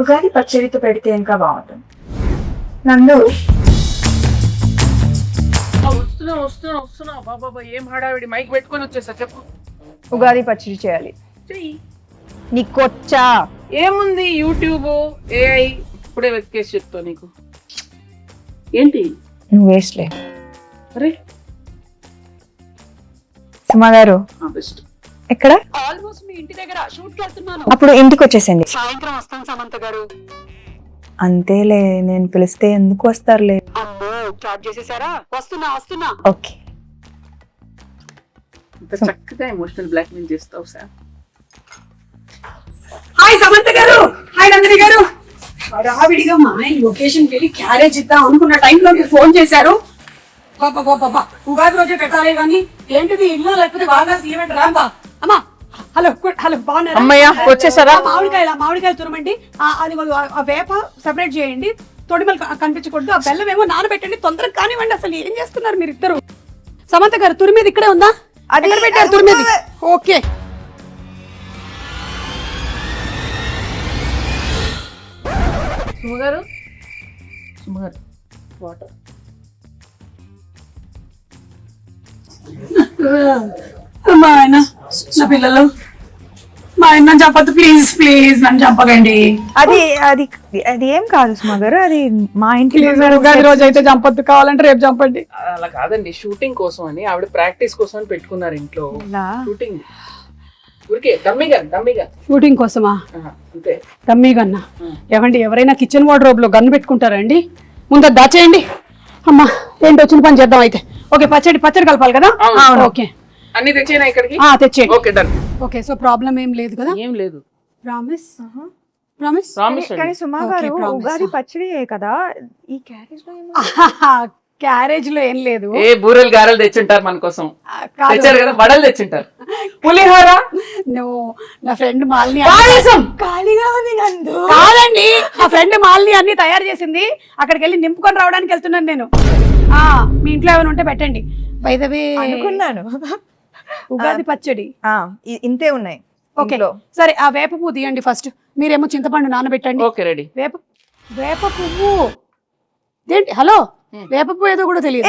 ఉగాది పచ్చడితో పెడితే ఇంకా బాగుంటుంది. నందు వస్తున్నా బాబా ఏం హడావిడి మైక్ పెట్టుకొని వచ్చేసా చెప్పు. ఉగాది పచ్చడి చేయాలి. చెయ్యి. నీకొచ్చా? ఏముంది యూట్యూబ్ ఏఐ ఇప్పుడే వెతికేసి చెప్తా నీకు. ఏంటి నువ్వు వేస్ట్లే. అరే సుమా గారు బెస్ట్. ఎక్కడ? ఆల్మోస్ట్ మీ ఇంటి దగ్గర షూట్ కి వెళ్తున్నాను. అప్పుడు ఇంటికి వచ్చేసండి. సాయంత్రం వస్తాను సమంత గారు. అంతేలే, నేను పిలిస్తే ఎందుకు వస్తారులే. అమ్మో స్టార్ట్ చేసేసారా? వస్తున్నా. ఓకే. ఇంత చక్కగా ఎమోషనల్ బ్లాక్మెయిల్ చేస్తావు సార్. హాయ్ సమంత గారు, హాయ్ నందిని గారు. హడావిడిగా మా ఆయన లొకేషన్ కి వెళ్ళి క్యారేజ్ ఇద్దాం అనుకున్న టైంలో మీరు ఫోన్ చేశారు. బాబా ఉగాది రోజే పెట్టాలి కానీ ఏంటిది ఇల్లు లేకపోతే బాగా ఈవెంట్ రాంబా. అమ్మా హలో బాగున్నారా? అమ్మయ్య వచ్చేసారా? మామిడికాయలు తురమండి. అది ఆ వేప సెపరేట్ చేయండి, తొడిమలు కనిపించకూడదు. ఆ బెల్లం ఏమో నానబెట్టండి, తొందరగా కానివ్వండి. అసలు ఏం చేస్తున్నారు మీరు ఇద్దరు? సమంత గారు తురిమేది ఇక్కడే ఉందా? అది పెట్టారు తురిమేది. Okay సుమగారు water. మా ఆయన నా పిల్లలు మా ఆయన నన్ను చంపద్దు ప్లీజ్ నన్ను చంపకండి. అది అది అది ఏం కాదు సుమా గారు, అది మా ఇంటి ఉగాది రోజు అయితే చంపద్దు, కావాలంటే రేపు చంపండి. అలా కాదండి, షూటింగ్ కోసం అని ఆవిడ ప్రాక్టీస్ కోసం అని పెట్టుకున్నారు ఇంట్లో. షూటింగ్ ఊరికే డమ్మీగా షూటింగ్ కోసమా? అంతే. డమ్మీ గన్నా? ఏమండి ఎవరైనా కిచెన్ వార్డ్రోబ్ లో గన్ను పెట్టుకుంటారండి? ముందు అది దాచేయండి. అమ్మా ఏంటి వచ్చిన పని చేద్దాం అయితే. ఓకే పచ్చడి కలపాలి కదా? ఓకే అన్ని తెచ్చేనా ఇక్కడికి? తెచ్చేయండి. Okay done. Okay so problem ఏం లేదు కదా? ఏం లేదు. ప్రామిస్. కానీ సుమా గారు ఉగాది పచ్చడి కదా, ఈ క్యారేజ్ లో క్యారేజ్ లో ఏం లేదు. ఏ బూరెలు గారెలు తెచ్చుంటారు మన కోసం. తెచ్చారు కదా, వడలు తెచ్చుంటారు, పులిహోర. నా ఫ్రెండ్ మాలిని ఖాళీగా ఉంది నందు. కాదండి, నా ఫ్రెండ్ మాలిని అన్ని తయారు చేసింది. అక్కడికి వెళ్ళి నింపుకొని రావడానికి వెళ్తున్నాను నేను. మీ ఇంట్లో ఏమైనా ఉంటే పెట్టండి. బై ద వే అనుకున్నాను ఉగాది పచ్చడి ఇంతే ఉన్నాయి. ఓకే సరే, ఆ వేప పువ్వు తీయండి ఫస్ట్. మీరేమో చింతపండు నానబెట్టండి. Okay ready. వేప పువ్వు ఏంటి? హలో, వేప పువ్వు ఏదో కూడా తెలియదు.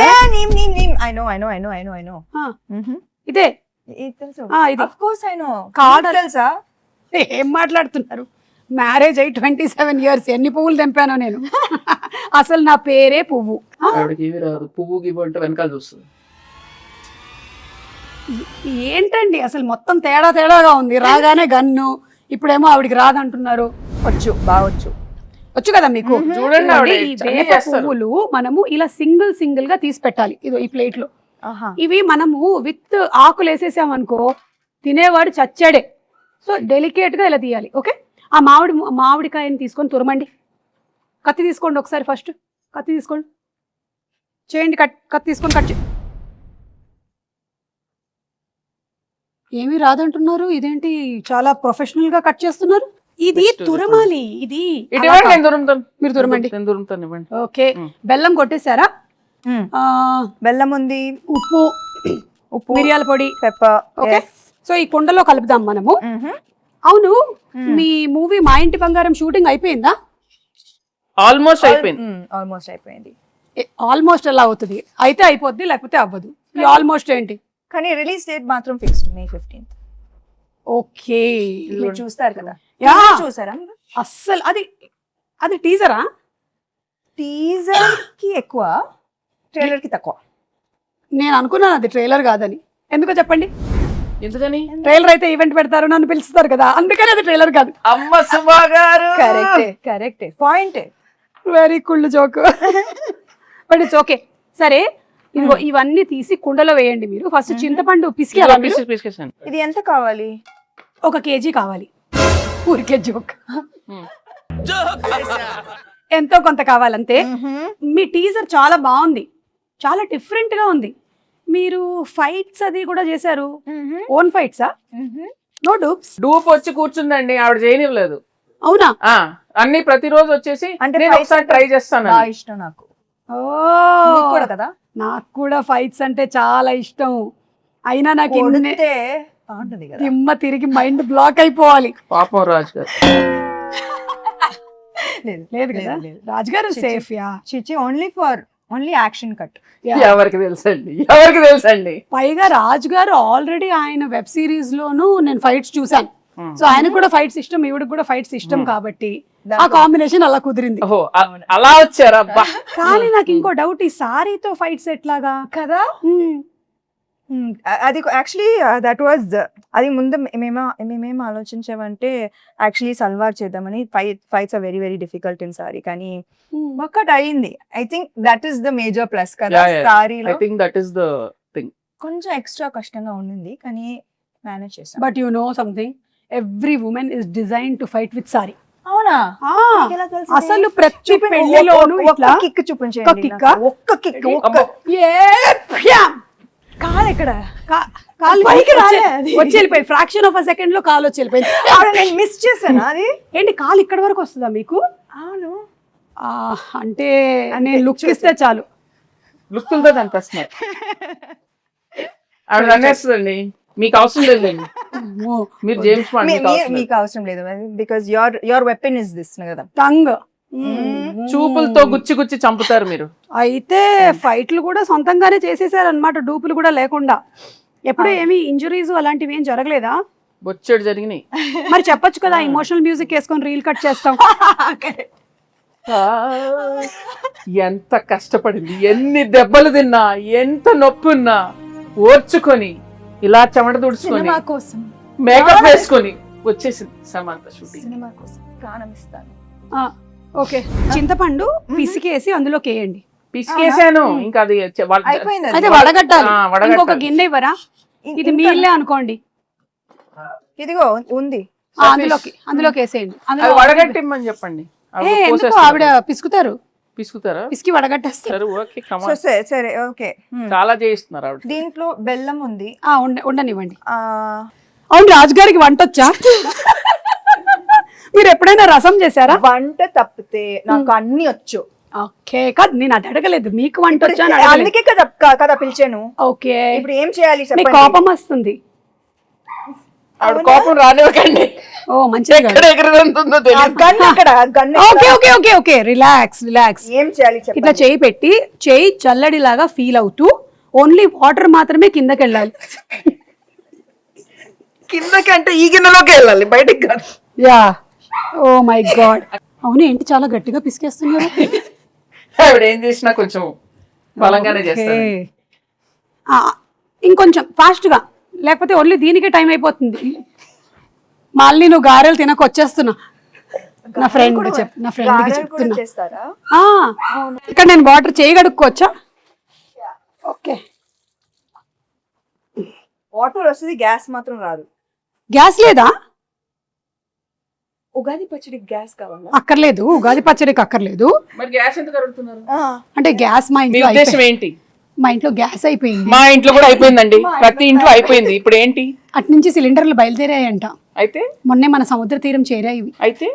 ఇదే తెలుసా? ఏం మాట్లాడుతున్నారు? మ్యారేజ్ అయ్యి 27 years. ఎన్ని పువ్వులు తెంపానో నేను. అసలు నా పేరే పువ్వు. పువ్వు గివ్వు అంటే వెనకాల చూస్తుంది. ఏంటండి అసలు మొత్తం తేడాగా ఉంది. రాగానే గన్ను, ఇప్పుడేమో ఆవిడికి రాదంటున్నారు. వచ్చు కదా మీకు. చూడండి, ఈ వేప పువ్వులు మనము ఇలా సింగిల్ గా తీసి పెట్టాలి. ఇదో ఈ ప్లేట్ లో. ఇవి మనము విత్ ఆకులు వేసేసామనుకో తినేవాడు చచ్చాడే. సో డెలికేట్ గా ఇలా తీయాలి. ఓకే, ఆ మామిడికాయని తీసుకొని తురమండి. కత్తి తీసుకోండి ఒకసారి. ఫస్ట్ కత్తి తీసుకోండి, చేయండి. కత్తి తీసుకొని కట్ చేయండి. ఏమీ రాదంటున్నారు, ఇదేంటి చాలా ప్రొఫెషనల్ గా కట్ చేస్తున్నారు? ఇది తురమాలి. ఇది మీరు తురమండి. ఓకే, బెల్లం కొట్టేశారా? బెల్లం ఉంది, ఉప్పు, మిరియాల పొడి, పెప్పర్. ఓకే, సో ఈ కుండలో కలుపుదాం మనము. అవును, మీ మూవీ మా ఇంటి బంగారం షూటింగ్ అయిపోయిందా? ఆల్మోస్ట్ అయిపోయింది. ఆల్మోస్ట్ ఎలా అవుతుంది? అయితే అయిపోద్ది, లేకపోతే అవ్వదు. ఆల్మోస్ట్ ఏంటి? కానీ రిలీజ్ డేట్ మాత్రం ఫిక్స్డ్ May 15th. ఓకే, మీరు చూస్తారు కదా? చూసారా? అస్సలు అది టీజరా? టీజర్ కి ఎక్కువ, ట్రైలర్ కి తక్కువ. నేను అనుకున్నాను అది ట్రైలర్ కాదని. ఎందుకో చెప్పండి. ఎందుకని? ట్రైలర్ అయితే ఈవెంట్ పెడతారు, నన్ను పిలుస్తారు కదా, అందుకని అది ట్రైలర్ కాదు. అమ్మ సుమా గారు కరెక్టే point. Very cool joke. But it's okay. సరే, ఇదిగో ఇవన్నీ తీసి కుండలో వేయండి. మీరు ఫస్ట్ చింతపండు పిసికేయాలి. ఇది ఎంత కావాలి? 1 kg కావాలి. ఊరికే జోక్. ఎంతో కొంత కావాలంతే. మీ టీజర్ చాలా బాగుంది, చాలా డిఫరెంట్ గా ఉంది. మీరు ఫైట్స్ అది కూడా చేశారు. ఓన్ ఫైట్సా? No dupes? డూప్ వచ్చి కూర్చుందండి, ఆవిడ చేయనివ్వలేదు. అవునా? అన్ని ప్రతిరోజు వచ్చేసి అంటే ఒకసారి ట్రై చేస్తాను. ఇష్టం నాకు. కూడా కదా, నాకు కూడా ఫైట్స్ అంటే చాలా ఇష్టం. అయినా నాకు దిమ్మ తిరిగి మైండ్ బ్లాక్ అయిపోవాలి. పాపం రాజు గారు. లేదు కదా రాజుగారు సేఫ్ యా చిచి ఓన్లీ యాక్షన్ కట్. ఎవరికి తెలుసండి పైగా రాజుగారు ఆల్రెడీ ఆయన వెబ్ సిరీస్ లోను నేను ఫైట్స్ చూసాను. సో ఆయనకు కూడా ఫైట్స్ ఇష్టం, ఈవిడకి కూడా ఫైట్స్ ఇష్టం కాబట్టి ఆ కాంబినేషన్ అలా కుదిరింది. ఓహో అలా వచ్చారా? కానీ నాకు ఇంకో డౌట్, ఈ సారీతో ఫైట్స్ ఎట్లాగా కదా? అది యాక్చువల్లీ దట్ వాజ్ అది ముందు మేమేం ఆలోచించామంటే యాక్చువల్లీ సల్వార్ చేద్దామని. Fights are very very difficult in sari, కానీ ఒక్కటి అయింది. I think that is the major plus కదా సారీలో. కొంచెం ఎక్స్ట్రా కష్టంగా ఉండింది కానీ మేనేజ్ చేసాం. But you know something, every women is design to fight with sari. అవునా? అసలు ప్రతి పెళ్లిలోనూ ఇట్లా కిక్ చూపించండి. ఒక్క కిక్ కాలు ఎక్కడ వచ్చి వెళ్ళిపోయి ఫ్రాక్షన్ ఆఫ్ అ సెకండ్ లో కాలు వచ్చి వెళ్ళిపోయింది. నేను మిస్ చేశాను. అది ఏంటి కాలు ఇక్కడ వరకు వస్తుందా మీకు? అవును. అంటే నేను లుక్ ఇస్తే చాలు లుక్లతో అనిపిస్తున్నారు. ఆవిడ అనేస్తుందండి, మీకు అవసరం లేదండి, మీరు జేమ్స్ బాండ్ మీకు అవసరం లేదు because your weapon is this కదా, టంగ్. చూపులతో గుచ్చి చంపుతారు మీరు. అయితే ఫైట్లు కూడా సొంతంగానే చేసేసారు అనమాట, డూపులు కూడా లేకుండా. ఎప్పుడు ఏమి ఇంజురీస్ అలాంటివి ఏం జరగలేదా? బొచ్చెడు జరిగినాయి. మరి చెప్పొచ్చు కదా, ఇమోషనల్ మ్యూజిక్ వేసుకొని రీల్ కట్ చేస్తాం. ఎంత కష్టపడింది, ఎన్ని దెబ్బలు తిన్నా, ఎంత నొప్పి ఉన్నా ఓర్చుకొని ఇలా చెమట తుడుచుకొని మేకప్ వేసుకొని వచ్చేసింది సమంత షూటింగ్. సినిమా కోసం ప్రాణం ఇస్తాను. ఓకే, చింతపండు పిసికేసి అందులోకి వేయండి. పిసికేసాను, ఇంకా అది అయిపోయింది. అయితే వడగట్టాలి. ఇంకొక గిన్నె ఇవ్వరా? ఇది మీ ఇల్లే అనుకోండి. ఇదిగో ఉంది, అందులోకి వేసేయండి. వడగట్టిమ్మని చెప్పండి. ఎందుకు ఆవిడ పిసుకుతారా? పిసికి వడగట్టేస్తారు. సరే ఓకే. చాలా చేయిస్తున్నారు ఆవిడ. దీంట్లో బెల్లం ఉంది, ఉండనివ్వండి. అవును, రాజుగారికి వంట వచ్చా? మీరు ఎప్పుడైనా రసం చేశారా? వంట తప్పితే నాకు అన్ని వచ్చు. ఓకే, కాదు నేను అది అడగలేదు, మీకు వంట వచ్చా? అందుకే కదా పిలిచాను. ఓకే, ఇప్పుడు ఏం చేయాలి? కోపం వస్తుంది. ఆవిడ కోపం రానివ్వకండి. ఓ మంచిది. Okay, relax. ఏం చేయాలి? ఇట్లా చేయి పెట్టి, చేయి చల్లడిలాగా ఫీల్ అవుతూ ఓన్లీ వాటర్ మాత్రమే కిందకి వెళ్ళాలి. కిందకంటే ఈ గిన్నెలోకి వెళ్ళాలి, బయటికి కాదు. Yeah, oh my God. అవును, ఏంటి చాలా గట్టిగా పిసికేస్తున్నారు? ఆవిడ ఏం చేసినా కొంచెం బలంగానే చేస్తారు. ఇంకొంచెం ఫాస్ట్ గా, లేకపోతే ఓన్లీ దీనికే టైం అయిపోతుంది. మళ్ళీ నువ్వు గారెలు తినకొచ్చేస్తున్నా. నా ఫ్రెండ్కి చెప్తున్నా. ఇక్కడ నేను వాటర్ చేయగడుక్కోవచ్చా? ఓకే, వాటర్ వస్తుంది, గ్యాస్ మాత్రం రాదు. గ్యాస్ లేదా? ఉగాది పచ్చడికి గ్యాస్ కావాలా? అక్కర్లేదు, ఉగాది పచ్చడికి అక్కర్లేదు. మరి గ్యాస్ ఎందుకు అడుగుతున్నారు? అంటే గ్యాస్ మా ఇంట్లో ఏంటి? మా ఇంట్లో గ్యాస్ అయిపోయింది. మా ఇంట్లో కూడా అయిపోయిందండి, ప్రతి ఇంట్లో అయిపోయింది. ఇప్పుడు ఏంటి? అటు నుంచి సిలిండర్లు బయలుదేరాయంట. అయితే మొన్నే మన సముద్ర తీరం చేరాయి. అయితే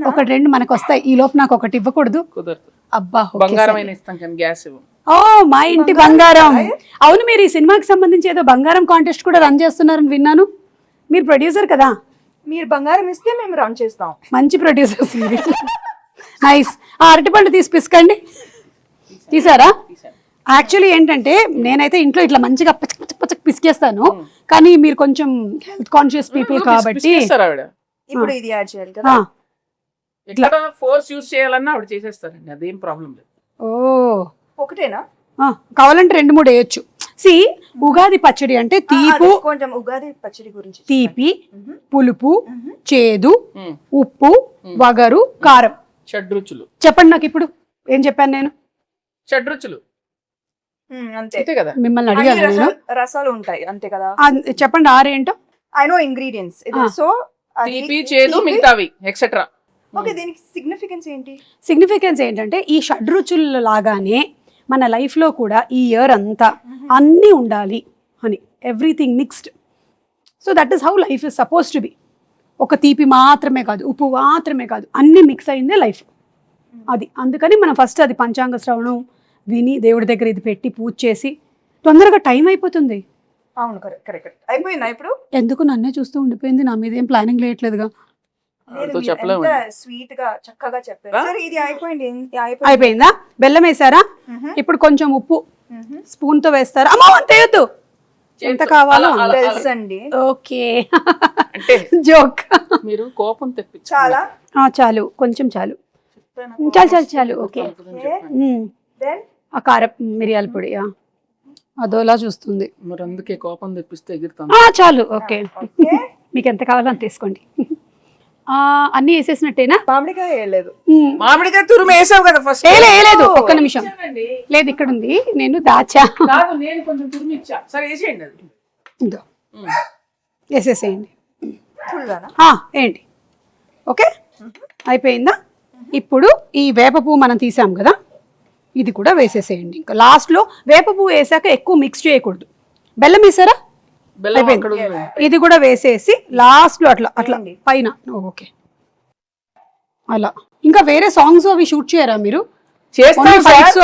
ఒకటి రెండు మనకు వస్తాయి. ఈ లోపు నాకు ఒకటి ఇవ్వకూడదు? కుదరదు. అబ్బా, బంగారం ఇస్తాం కానీ గ్యాస్ ఇవ్వం. ఓ, మా ఇంటి బంగారం. అవును, మీరు ఈ సినిమాకి సంబంధించి ఏదో బంగారం కాంటెస్ట్ కూడా రన్ చేస్తున్నారని విన్నాను. మీరు ప్రొడ్యూసర్ కదా? మీరు బంగారం ఇస్తే మేము రన్ చేస్తాం. మంచి ప్రొడ్యూసర్స్ మీరు. నైస్. అరటిపండు తీసి పిసకండి. తీసారా? యాక్చువల్లీ ఏంటంటే నేనైతే ఇంట్లో ఇట్లా మంచిగా పచ్చ పిసికేస్తాను, కానీ మీరు కొంచెం హెల్త్ కాన్షియస్ పీపుల్ కాబట్టి ఇప్పుడు ఇది యాడ్ చేయాలి కదా. ఇట్లా ఫోర్స్ యూస్ చేయాలన్నా ఆవిడ చేసేస్తారండి, అదేం ప్రాబ్లం లేదు. ఓ, ఒకటేనా? కావాలంటే 2-3 వేయొచ్చు. సి, ఉగాది పచ్చడి అంటే తీపు, కొంచెం ఉగాది పచ్చడి గురించి తీపి, పులుపు, చేదు, ఉప్పు, వగరు, కారం, షడ్రుచులు. చెప్పండి నాకు ఇప్పుడు ఏం చెప్పాను నేను? షడ్రుచులు అంతే కదా. మిమ్మల్ని అడిగాను నేను. రసాలు ఉంటాయి అంతే కదా. చెప్పండి 6 ఏంటో. I know ingredients. సో తీపి, చేదు, మిగతావి ఎక్సెట్రా. ఓకే, దీనికి సిగ్నిఫికెన్స్ ఏంటి? సిగ్నిఫికెన్స్ ఏంటంటే ఈ షడ్రుచుల లాగానే మన లైఫ్లో కూడా ఈ ఇయర్ అంతా అన్నీ ఉండాలి అని, everything mixed. So that is how life is suppose to be. ఒక తీపి మాత్రమే కాదు, ఉప్పు మాత్రమే కాదు, అన్నీ మిక్స్ అయిందే లైఫ్. అది అందుకని మనం ఫస్ట్ అది పంచాంగ శ్రవణం విని దేవుడి దగ్గర ఇది పెట్టి పూజ చేసి తొందరగా టైం అయిపోతుంది. అవును, కరెక్ట్. అయిపోయిందా ఇప్పుడు? ఎందుకు నన్నే చూస్తూ ఉండిపోయింది? నా మీద ఏం ప్లానింగ్ లేయట్లేదుగా. వాళ్ళతో చెప్పలేము. స్వీట్ గా చక్కగా చెప్పారు. సరే ఇది అయిపోయింది. అయిపోయిందా? బెల్లం వేసారా? ఇప్పుడు కొంచెం ఉప్పు స్పూన్ తో వేస్తారా? అమ్మో అంతేయొద్దు, ఎంత కావాలో తెలుసండి. ఓకే అంటే జోక్. మీరు కోపం తెప్పించాలి. చాలా చాలు, కొంచెం చాలు, చాలు చాలు చాలు. ఓకే. ఆ కారం మిరియాల పొడి అదోలా చూస్తుంది. మరి అందుకే కోపం తెప్పిస్తే ఎగురుతాం. చాలు. ఓకే, మీకు ఎంత కావాలో అంత తీసుకోండి. అన్ని వేసేసినట్టేనా? మామిడికాయ వేయలేదు. మామిడికాయ తురుము వేసావు కదా ఫస్ట్. లేదు, ఒక్క నిమిషం. లేదు, ఇక్కడ ఉంది, నేను దాచా. కాదు, నేను కొంచెం తురుము ఇచ్చా. సరే వేసేయండి అది. ఇదో వేసేసేయండి. ఫుల్గానా? ఏంటి? ఓకే, అయిపోయిందా? ఇప్పుడు ఈ వేప పువ్వు మనం తీసాం కదా, ఇది కూడా వేసేసేయండి. ఇంకా లాస్ట్లో వేప పువ్వు వేసాక ఎక్కువ మిక్స్ చేయకూడదు. బెల్లం వేసారా? బెల్లం అక్కడ ఉంది. ఇది కూడా వేసేసి లాస్ట్ లో అట్లా అట్లా పైన. ఓకే, అలా. ఇంకా వేరే సాంగ్స్ అవి షూట్ చేయరా మీరు? చేస్తాం.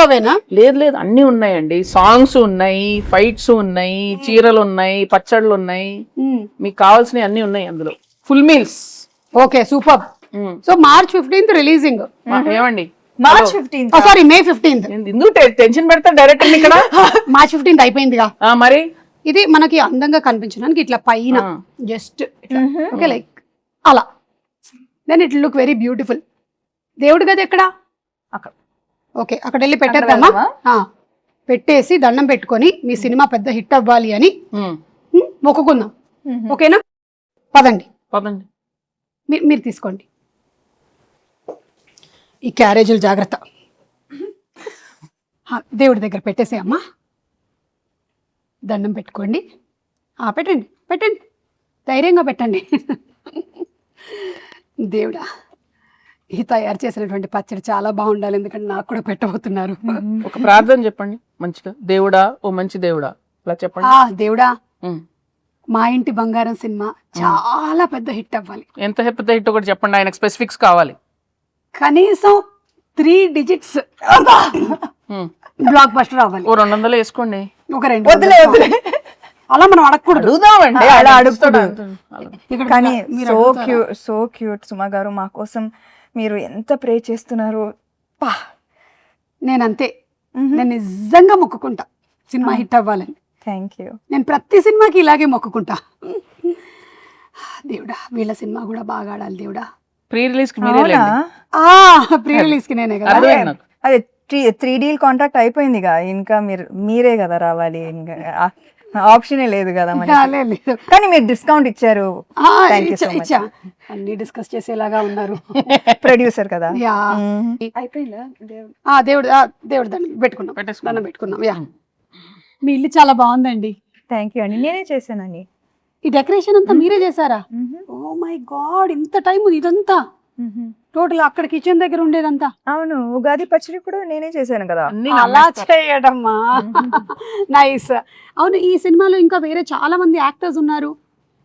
అవేనా? లేదు లేదు, అన్ని ఉన్నాయండి. సాంగ్స్ ఉన్నాయి, ఫైట్స్ ఉన్నాయి, చీరలు ఉన్నాయి, పచ్చళ్ళు ఉన్నాయి, మీకు కావాల్సినవి అన్ని ఉన్నాయి అందులో. Full meals. Okay, super. So March 15th releasing. ఏమండి, March 15th. Sorry, May 15th. ఎందుకు టెన్షన్ పెడతా డైరెక్టర్ ఇక్కడ? March 15th అయిపోయిందిగా. మరి ఇది మనకి అందంగా కనిపించడానికి ఇట్లా పైన జస్ట్ ఓకే, లైక్ అలా. Then it look very beautiful. దేవుడి గది ఎక్కడ? అక్కడ. ఓకే, అక్కడ వెళ్ళి పెట్టేద్దామా? పెట్టేసి దండం పెట్టుకొని మీ సినిమా పెద్ద హిట్ అవ్వాలి అని మొక్కుకుందాం. ఓకేనా? పదండి పదండి. మీరు తీసుకోండి. ఈ క్యారేజీలు జాగ్రత్త. దేవుడి దగ్గర పెట్టేసేయమ్మా. దండం పెట్టుకోండి. పెట్టండి పెట్టండి, ధైర్యంగా పెట్టండి. దేవుడా, ఈ తయారు చేసినటువంటి పచ్చడి చాలా బాగుండాలి, ఎందుకంటే నాకు కూడా పెట్టబోతున్నారు. ఒక ప్రార్థన చెప్పండి మంచిగా. దేవుడా, ఓ మంచి దేవుడా, అలా చెప్పండి. దేవుడా, మా ఇంటి బంగారం సినిమా చాలా పెద్ద హిట్ అవ్వాలి. ఎంత పెద్ద హిట్ ఒకటి చెప్పండి, ఆయనకు స్పెసిఫిక్స్ కావాలి. కనీసం 3 digits బ్లాక్ బస్టర్ అవ్వాలి. ఓ 200 వేసుకోండి. ఒక 2 అలా మనం అడగకూడదు. అడుగుదామండి, అలా అడుగుతాడు. కానీ సో క్యూట్ సుమా గారు, మా కోసం మీరు ఎంత ప్రే చేస్తున్నారు. నేనంతే, నేను నిజంగా మొక్కుకుంటా సినిమా హిట్ అవ్వాలని. Thank you. నేను ప్రతి సినిమాకి ఇలాగే మొక్కుకుంటా. దేవుడా, వీళ్ళ సినిమా కూడా బాగా ఆడాలి దేవుడా. ప్రీ రిలీజ్ కి మీరే లేండి. ప్రీ రిలీజ్ కి నేనే కదా. అదే 3D కాంట్రాక్ట్ అయిపోయిందిగా, ఇంకా మీరే కదా రావాలి, ఇంకా ఆప్షనే లేదు కదా మనకి. కానీ మీరు డిస్కౌంట్ ఇచ్చారు. అన్ని డిస్కస్ చేసేలాగా ఉన్నారు. ప్రొడ్యూసర్ కదా. అయిపోయిందా? దేవుడు దండం పెట్టుకున్నాం. మీ ఇల్లు చాలా బాగుందండి. థ్యాంక్ యూ అండి, నేనే చేశానండి. ఈ డెకరేషన్ అంతా మీరే చేశారా? ఓ మై గాడ్, ఇంత టైం ఇదంతా టోటల్ అక్కడ కిచెన్ దగ్గర ఉండేదంతా? అవును, ఉగాది పచ్చడి కూడా నేనే చేశాను కదా. అలా చేయడమ్మా, నైస్. అవును, ఈ సినిమాలో ఇంకా వేరే చాలా మంది యాక్టర్స్ ఉన్నారు.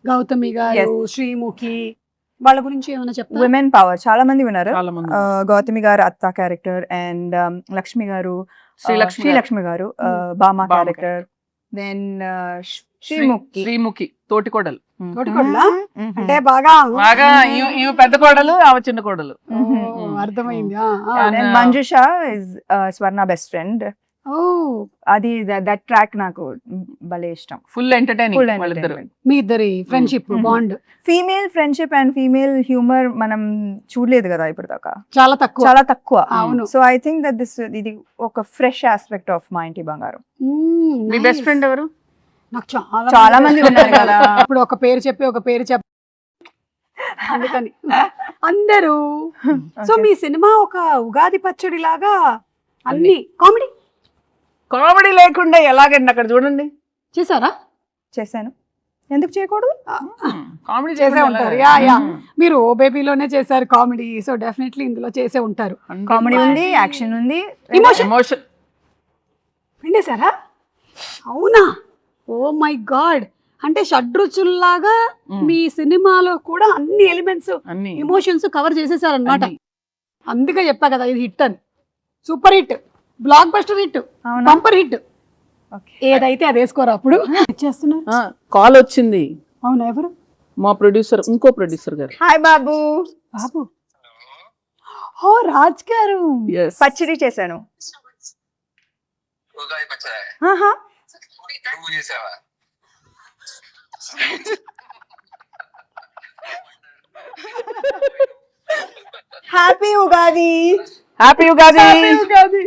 గౌతమి గారు, శ్రీముఖి, వాళ్ళ గురించి ఏమైనా చెప్తారా? విమెన్ పవర్ చాలా మంది ఉన్నారు. గౌతమి గారు అత్త క్యారెక్టర్, అండ్ లక్ష్మి శ్రీలక్ష్మి గారు బామా క్యారెక్టర్, దెన్ శ్రీముఖి తోటికోడలు. అంటే బాగా ఇవి పెద్ద కోడలు, ఆమె చిన్న కోడలు. అర్థమైంది. Manjusha is Swarna best friend. అది దట్ ట్రాక్ నాకు భలే ఇష్టం. Full entertaining. మీ ఇద్దరి friendship bond, female friendship and female humour మనం చూడలేదు కదా ఇప్పుడు దాకా, చాలా తక్కువ. అవును. సో ఐ థింక్ దట్ ఇది ఒక ఫ్రెష్ ఆస్పెక్ట్ ఆఫ్ మా ఇంటి బంగారం. మీ బెస్ట్ ఫ్రెండ్ ఎవరు? నాకు చాలా మంది ఉన్నారు కదా. ఇప్పుడు ఒక పేరు చెప్పి అందుకని అందరూ. సో మీ సినిమా ఒక ఉగాది పచ్చడి లాగా అన్ని కామెడీ లేకుండా ఎలాగండి? అక్కడ చూడండి. చేశారా? చేశాను, ఎందుకు చేయకూడదు? కామెడీ చేసే ఉంటారు. మీరు ఓ బేబీలోనే చేశారు కామెడీ, సో డెఫినెట్లీ ఇందులో చేసే ఉంటారు. కామెడీ ఉంది, యాక్షన్ ఉంది, ఎమోషన్ పిండేశారా? అవునా? ఓ మై గాడ్, అంటే షడ్రుచుల్లాగా మీ సినిమాలో కూడా అన్ని ఎలిమెంట్స్, ఎమోషన్స్ కవర్ చేసేసారనమాట. అందుకే చెప్పా కదా ఇది హిట్ అని. Super hit, block buster hit, bumper hit. ఏదైతే అది వేసుకోరా అప్పుడు. చేస్తున్నారు. కాల్ వచ్చింది. అవునా? ఎవరు? మా ప్రొడ్యూసర్, ఇంకో ప్రొడ్యూసర్ గారు. హాయ్ బాబు. బాబు ఓ రాజ్ గారు. Yes. పచ్చడి చేశాను. ఉగాది పచ్చడి ఆహా. నువ్వు చేసావా? హ్యాపీ ఉగాది. హ్యాపీ ఉగాది. ఉగాది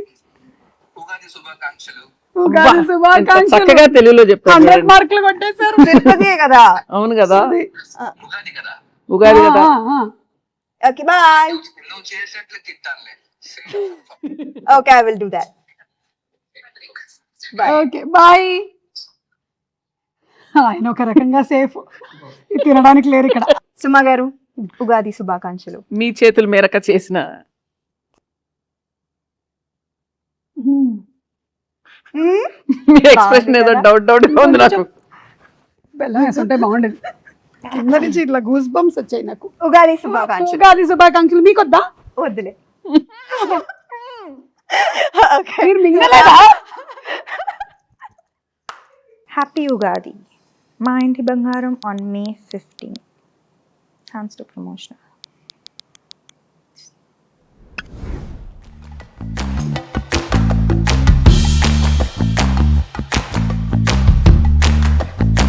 ఉగాది శుభాకాంక్షలు. ఉగాది ఎంత శుభాకాంక్షలు. చక్కగా తెలుగులో చెప్తారు 100 చూడండి. మార్కులు కొట్టేశారు. తిరుపతియే కదా. అవును కదా, ఉగాది కదా, ఉగాది కదా. Okay bye. నువ్వు చేసినట్లు తింటానులే. Okay I will do that. Bye. Okay bye. ఆయన ఒక రకంగా సేఫ్, తినడానికి లేరు ఇక్కడ. సుమా గారు ఉగాది శుభాకాంక్షలు. మీ చేతుల మేరక చేసిన మీ ఎక్స్ప్రెషన్ ఏదో డౌట్ గా ఉంది నాకు. బెల్లం వేసుంటే బాగుండేది. కింద నుంచి ఇట్లా గూస్ బంప్స్ వచ్చాయి నాకు. ఉగాది శుభాకాంక్షలు. ఉగాది శుభాకాంక్షలు. మీకు వద్దా? వద్దులే. మీరు మింగలేదా? హ్యాపీ ఉగాది. మా ఇంటి బంగారం on May 15. Thanks to promotion.